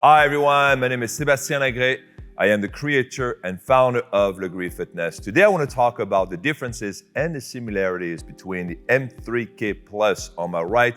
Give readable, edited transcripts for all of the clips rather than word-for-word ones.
Hi everyone, my name is Sébastien Lagree. I am the creator and founder of Lagree Fitness. Today I want to talk about the differences and the similarities between the M3K Plus on my right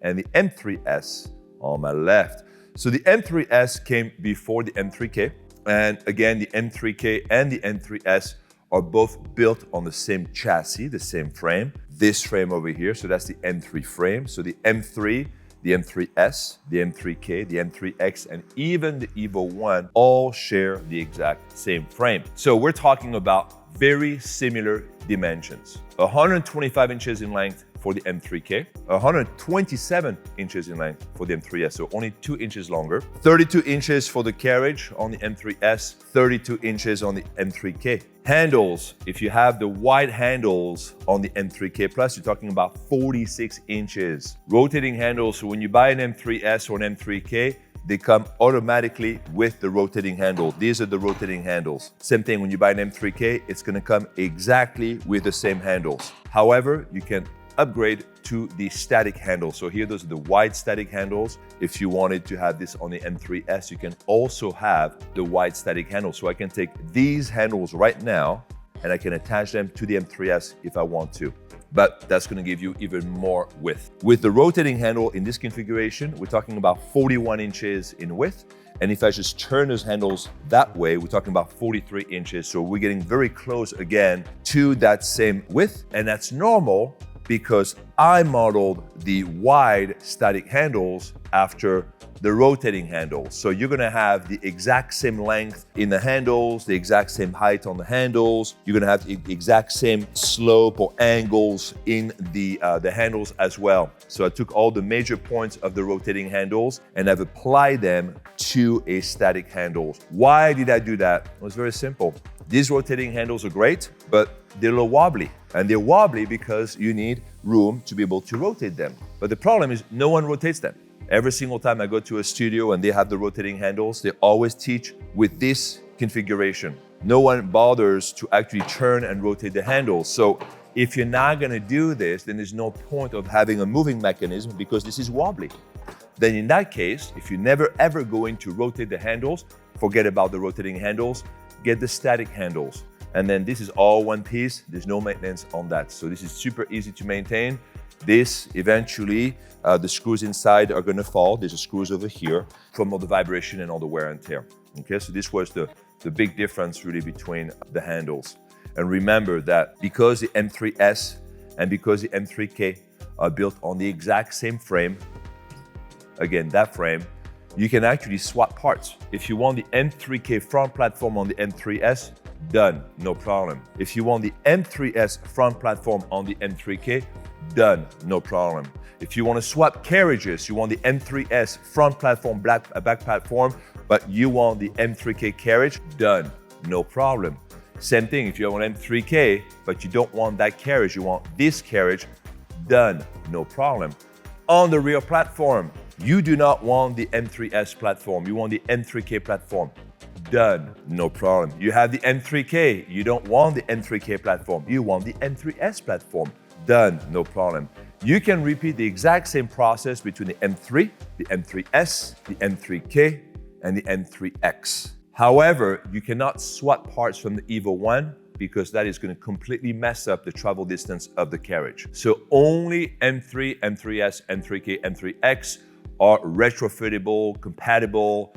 and the M3S on my left. So the M3S came before the M3K, and again the M3K and the M3S are both built on the same chassis, the same frame. This frame over here, so that's the M3 frame. So the M3, the M3S, the M3K, the M3X, and even the Evo 1 all share the exact same frame. So we're talking about very similar dimensions. 125 inches in length for the M3K, 127 inches in length for the M3S, so only 2 inches longer, 32 inches for the Carriage on the M3S, 32 inches on the M3K. Handles, if you have the wide handles on the M3K Plus, you're talking about 46 inches. Rotating handles, so when you buy an M3S or an M3K, they come automatically with the rotating handle. These are the rotating handles. Same thing, when you buy an M3K, it's gonna come exactly with the same handles. However, you can upgrade to the static handle. So here, those are the wide static handles. If you wanted to have this on the M3S, you can also have the wide static handle. So I can take these handles right now and I can attach them to the M3S if I want to. But that's gonna give you even more width. With the rotating handle in this configuration, we're talking about 41 inches in width. And if I just turn those handles that way, we're talking about 43 inches. So we're getting very close again to that same width. And that's normal because I modeled the wide static handles after the rotating handles. So you're gonna have the exact same length in the handles, the exact same height on the handles. You're gonna have the exact same slope or angles in the handles as well. So I took all the major points of the rotating handles and I've applied them to a static handles. Why did I do that? It was very simple. These rotating handles are great, but they're a little wobbly. And they're wobbly because you need room to be able to rotate them. But the problem is no one rotates them. Every single time I go to a studio and they have the rotating handles, they always teach with this configuration. No one bothers to actually turn and rotate the handles. So if you're not gonna do this, then there's no point of having a moving mechanism because this is wobbly. Then in that case, if you're never ever going to rotate the handles, forget about the rotating handles, get the static handles. And then this is all one piece, there's no maintenance on that. So this is super easy to maintain. This eventually, the screws inside are gonna fall. There's screws over here from all the vibration and all the wear and tear. Okay, so this was the big difference really between the handles. And remember that because the M3S and because the M3K are built on the exact same frame, again, that frame, you can actually swap parts. If you want the M3K front platform on the M3S, done, no problem. If you want the M3S front platform on the M3K, done, no problem. If you want to swap carriages, you want the M3S front platform, back platform, but you want the M3K carriage, done, no problem. Same thing, if you want M3K, but you don't want that carriage, you want this carriage, done, no problem. On the rear platform, you do not want the M3S platform, you want the M3K platform. Done, no problem. You have the M3K, you don't want the M3K platform, you want the M3S platform. Done, no problem. You can repeat the exact same process between the M3, the M3S, the M3K, and the M3X. However, you cannot swap parts from the Evo 1 because that is going to completely mess up the travel distance of the Carriage. So only M3, M3S, M3K, M3X are retrofittable, compatible,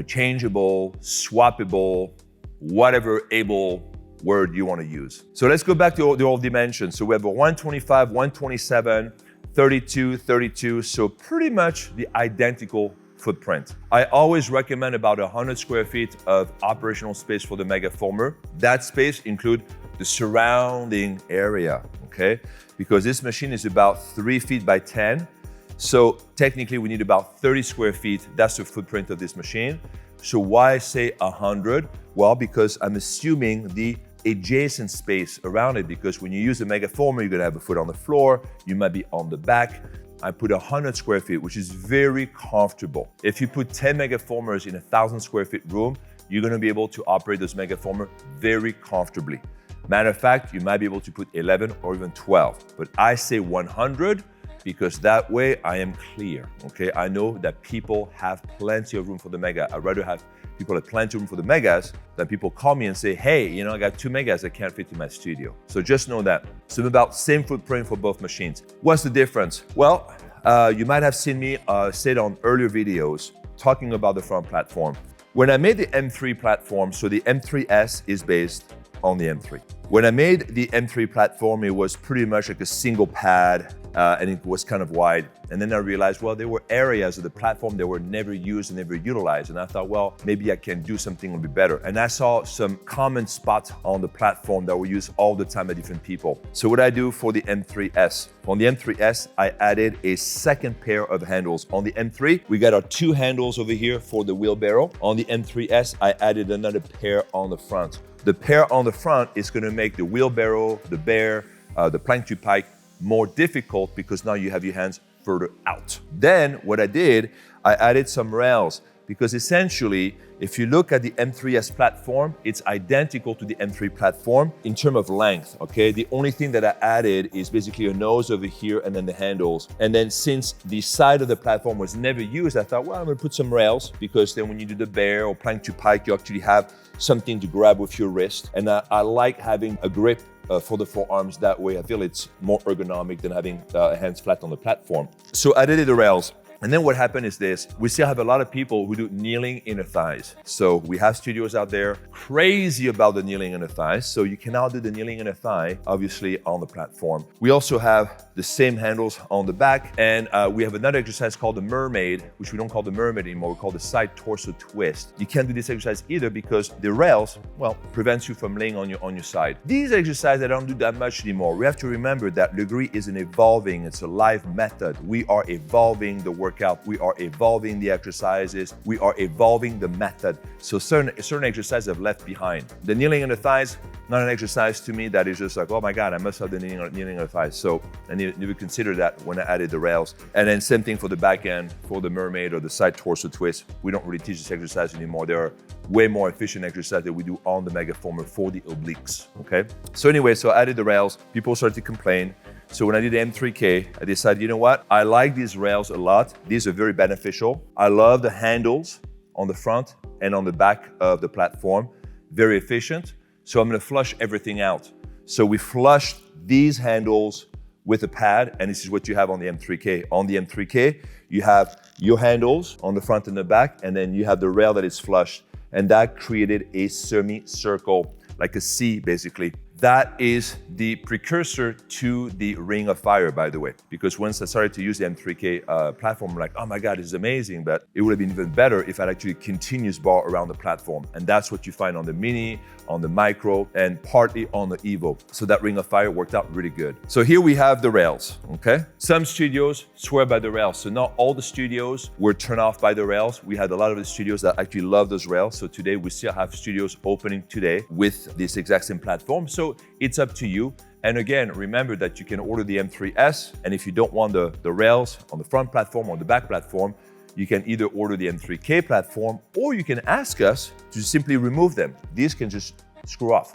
changeable, swappable, whatever able word you want to use. So let's go back to the old dimensions. So we have a 125, 127, 32, 32. So pretty much the identical footprint. I always recommend about 100 square feet of operational space for the Megaformer. That space includes the surrounding area, okay? Because this machine is about 3 feet by 10. So technically we need about 30 square feet. That's the footprint of this machine. So why say 100? Well, because I'm assuming the adjacent space around it, because when you use a Megaformer, you're gonna have a foot on the floor, you might be on the back. I put 100 square feet, which is very comfortable. If you put 10 Megaformers in a 1,000 square feet room, you're gonna be able to operate those Megaformer very comfortably. Matter of fact, you might be able to put 11 or even 12, but I say 100 because that way I am clear, okay? I know that people have plenty of room for the Mega. I'd rather have people have plenty of room for the Megas than people call me and say, hey, you know, I got 2 Megas that can't fit in my studio. So just know that. So about same footprint for both machines. What's the difference? Well, you might have seen me say it on earlier videos talking about the front platform. When I made the M3 platform, so the M3S is based on the M3. When I made the M3 platform, it was pretty much like a single pad and it was kind of wide. And then I realized, well, there were areas of the platform that were never used and never utilized. And I thought, well, maybe I can do something a little bit better. And I saw some common spots on the platform that were used all the time by different people. So what I do for the M3S, on the M3S, I added a second pair of handles. On the M3, we got our 2 handles over here for the wheelbarrow. On the M3S, I added another pair on the front. The pair on the front is going to make the wheelbarrow, the bear, the plank to pike more difficult because now you have your hands further out. Then what I did, I added some rails because essentially, if you look at the M3S platform, it's identical to the M3 platform in terms of length, okay? The only thing that I added is basically a nose over here and then the handles. And then since the side of the platform was never used, I thought, well, I'm gonna put some rails because then when you do the bear or plank to pike, you actually have something to grab with your wrist. And I like having a grip for the forearms. That way I feel it's more ergonomic than having hands flat on the platform. So I added the rails. And then what happened is this, we still have a lot of people who do kneeling inner thighs. So we have studios out there crazy about the kneeling inner thighs. So you can now do the kneeling inner thigh, obviously on the platform. We also have the same handles on the back. And we have another exercise called the mermaid, which we don't call the mermaid anymore, we call the side torso twist. You can't do this exercise either because the rails, well, prevents you from laying on your side. These exercises, I don't do that much anymore. We have to remember that Lagree is an evolving, it's a live method. We are evolving the workout, we are evolving the exercises, we are evolving the method. So certain exercises have left behind. The kneeling in the thighs, not an exercise to me that is just like, oh my God, I must have the kneeling in the thighs. So I need to consider that when I added the rails. And then same thing for the back end, for the mermaid or the side torso twist. We don't really teach this exercise anymore. There are way more efficient exercises that we do on the Megaformer for the obliques, okay? So anyway, so I added the rails, people started to complain. So when I did the M3K, I decided, you know what? I like these rails a lot. These are very beneficial. I love the handles on the front and on the back of the platform. Very efficient. So I'm gonna flush everything out. So we flushed these handles with a pad, and this is what you have on the M3K. On the M3K, you have your handles on the front and the back, and then you have the rail that is flushed. And that created a semicircle, like a C basically. That is the precursor to the Ring of Fire, by the way, because once I started to use the M3K platform, I'm like, oh my God, this is amazing, but it would have been even better if I had actually continuous bar around the platform. And that's what you find on the Mini, on the Micro, and partly on the Evo. So that Ring of Fire worked out really good. So here we have the rails, okay? Some studios swear by the rails. So not all the studios were turned off by the rails. We had a lot of the studios that actually love those rails. So today we still have studios opening today with this exact same platform. So it's up to you. And again, remember that you can order the M3S, and if you don't want the rails on the front platform or the back platform, you can either order the M3K platform or you can ask us to simply remove them. These can just screw off.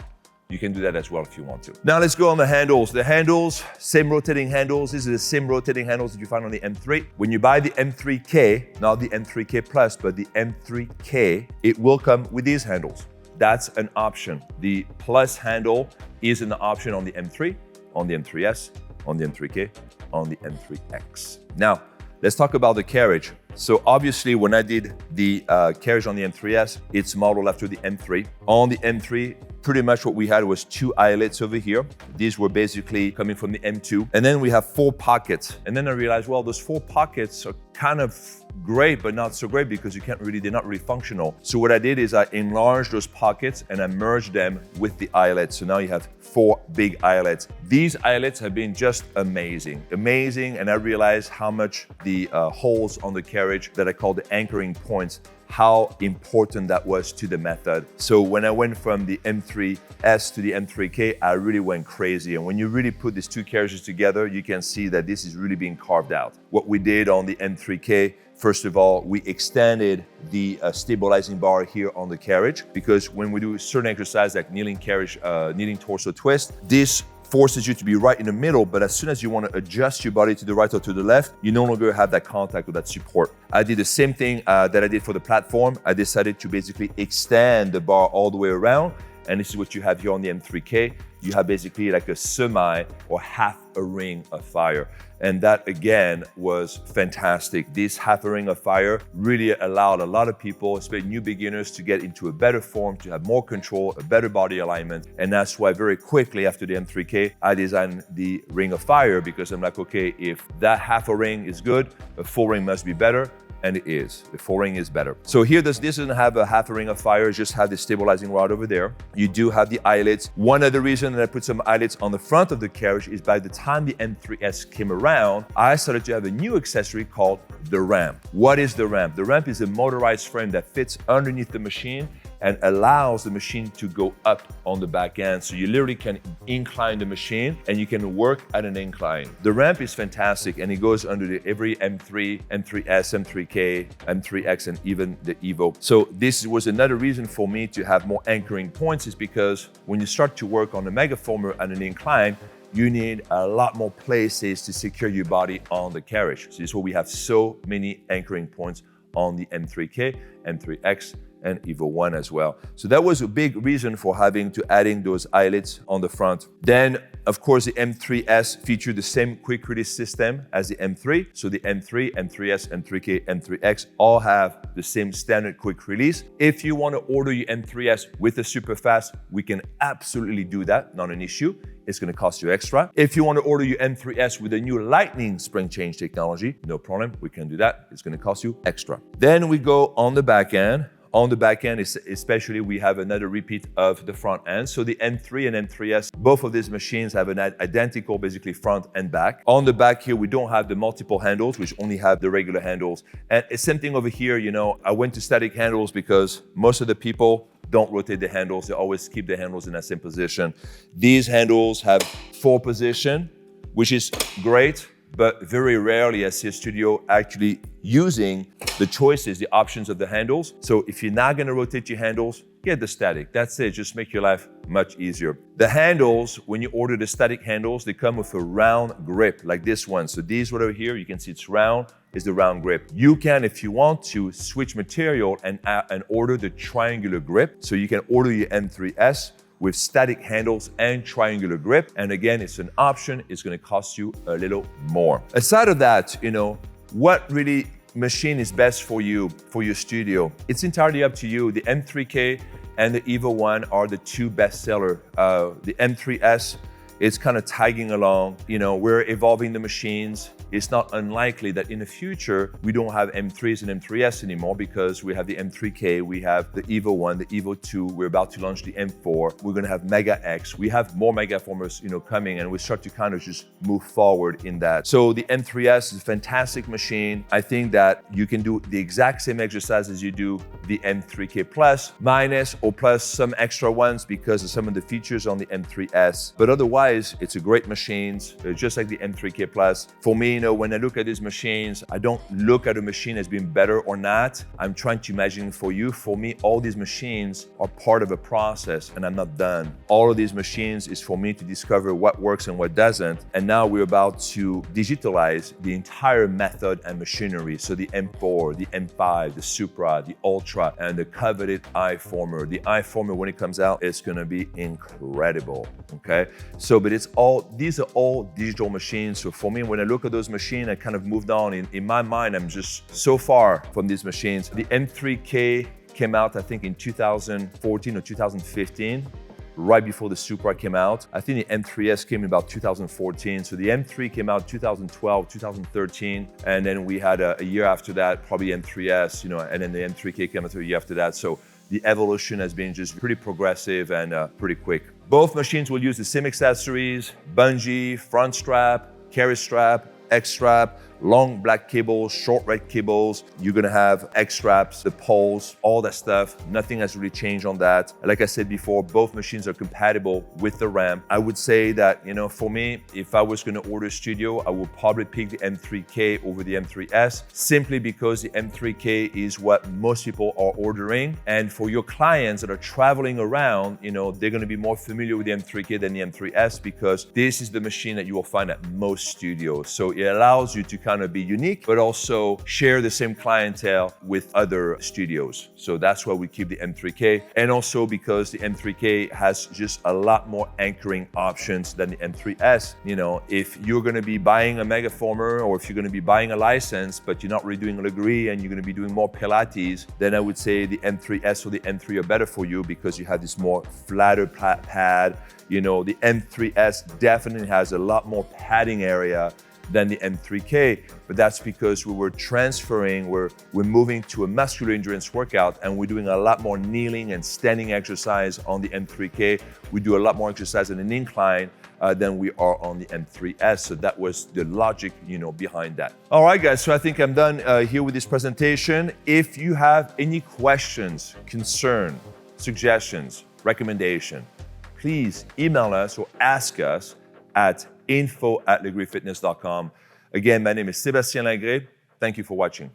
You can do that as well if you want to. Now let's go on the handles. The handles, same rotating handles. These are the same rotating handles that you find on the M3. When you buy the M3K, not the M3K Plus, but the M3K, it will come with these handles. That's an option. The Plus handle is an option on the M3, on the M3S, on the M3K, on the M3X. Now, let's talk about the Carriage. So obviously, when I did the Carriage on the M3S, it's modeled after the M3. On the M3, pretty much what we had was 2 eyelets over here. These were basically coming from the M2. And then we have 4 pockets. And then I realized, well, those 4 pockets are kind of great, but not so great because they're not really functional. So what I did is I enlarged those pockets and I merged them with the eyelets. So now you have 4 big eyelets. These eyelets have been just amazing. And I realized how much the holes on the Carriage that I call the anchoring points, how important that was to the method. So when I went from the M3S to the M3K, I really went crazy. And when you really put these 2 carriages together, you can see that this is really being carved out. What we did on the M3K, first of all, we extended the stabilizing bar here on the Carriage, because when we do certain exercise like kneeling torso twist, this forces you to be right in the middle, but as soon as you want to adjust your body to the right or to the left, you no longer have that contact or that support. I did the same thing that I did for the platform. I decided to basically extend the bar all the way around, and this is what you have here on the M3K. You have basically like a semi or half a ring of fire. And that again was fantastic. This half a ring of fire really allowed a lot of people, especially new beginners, to get into a better form, to have more control, a better body alignment. And that's why very quickly after the M3K, I designed the ring of fire, because I'm like, okay, if that half a ring is good, a full ring must be better. And it is. The full ring is better. So here, this doesn't have a half a ring of fire, just have the stabilizing rod over there. You do have the eyelets. One other reason that I put some eyelets on the front of the Carriage is by the time the M3S came around, I started to have a new accessory called the ramp. What is the ramp? The ramp is a motorized frame that fits underneath the machine and allows the machine to go up on the back end. So you literally can incline the machine and you can work at an incline. The ramp is fantastic, and it goes under every M3, M3S, M3K, M3X, and even the Evo. So this was another reason for me to have more anchoring points, is because when you start to work on a megaformer at an incline, you need a lot more places to secure your body on the Carriage. So this is why we have so many anchoring points on the M3K, M3X, and Evo 1 as well. So that was a big reason for adding those eyelets on the front. Then, of course, the M3S featured the same quick release system as the M3. So the M3, M3S, M3K, M3X all have the same standard quick release. If you want to order your M3S with a super fast, we can absolutely do that, not an issue. It's going to cost you extra. If you want to order your M3S with a new lightning spring change technology, no problem, we can do that. It's going to cost you extra. Then we go on the back end. On the back end, especially, we have another repeat of the front end. So the M3 and M3S, both of these machines have an identical, basically, front and back. On the back here, we don't have the multiple handles, which only have the regular handles. And it's same thing over here, I went to static handles because most of the people don't rotate the handles. They always keep the handles in that same position. These handles have 4 positions, which is great, but very rarely I see a studio actually using the choices, the options of the handles. So if you're not gonna rotate your handles, get the static. That's it, just make your life much easier. The handles, when you order the static handles, they come with a round grip like this one. So these right over here, you can see it's round, is the round grip. You can, if you want to, switch material and order the triangular grip. So you can order your M3S with static handles and triangular grip. And again, it's an option. It's gonna cost you a little more. Aside of that, what really machine is best for you, for your studio? It's entirely up to you. The M3K and the Evo 1 are the 2 best sellers. The M3S, it's kind of tagging along. We're evolving the machines. It's not unlikely that in the future, we don't have M3s and M3S anymore, because we have the M3K, we have the Evo 1, the Evo 2, we're about to launch the M4, we're gonna have Mega X, we have more megaformers coming, and we start to kind of just move forward in that. So the M3S is a fantastic machine. I think that you can do the exact same exercise as you do the M3K Plus, minus or plus some extra ones because of some of the features on the M3S. But otherwise, it's a great machine, just like the M3K Plus. For me, when I look at these machines, I don't look at a machine as being better or not. I'm trying to imagine for you. For me, all these machines are part of a process, and I'm not done. All of these machines is for me to discover what works and what doesn't. And now we're about to digitalize the entire method and machinery. So the M4, the M5, the Supra, the Ultra, and the coveted iFormer. The iFormer, when it comes out, it's gonna be incredible, okay? So, but these are all digital machines. So for me, when I look at those machine, I kind of moved on. In my mind, I'm just so far from these machines. The M3K came out, I think, in 2014 or 2015, right before the Supra came out. I think the M3S came in about 2014. So the M3 came out 2012, 2013. And then we had a year after that, probably M3S, and then the M3K came out a year after that. So the evolution has been just pretty progressive and pretty quick. Both machines will use the same accessories: bungee, front strap, carry strap, X strap. long black cables, short red cables. You're gonna have X-straps, the poles, all that stuff. Nothing has really changed on that. Like I said before, both machines are compatible with the ramp. I would say that, for me, if I was gonna order a studio, I would probably pick the M3K over the M3S, simply because the M3K is what most people are ordering. And for your clients that are traveling around, they're gonna be more familiar with the M3K than the M3S, because this is the machine that you will find at most studios. So it allows you to kind of be unique, but also share the same clientele with other studios. So that's why we keep the M3K. And also because the M3K has just a lot more anchoring options than the M3S. If you're gonna be buying a megaformer, or if you're gonna be buying a license, but you're not really doing Lagree and you're gonna be doing more Pilates, then I would say the M3S or the M3 are better for you, because you have this more flatter pad. The M3S definitely has a lot more padding area than the M3K, but that's because we're moving to a muscular endurance workout, and we're doing a lot more kneeling and standing exercise on the M3K. We do a lot more exercise in an incline than we are on the M3S. So that was the logic, behind that. All right, guys, so I think I'm done here with this presentation. If you have any questions, concern, suggestions, recommendation, please email us or ask us at info@lagreefitness.com. Again, my name is Sébastien Lagree. Thank you for watching.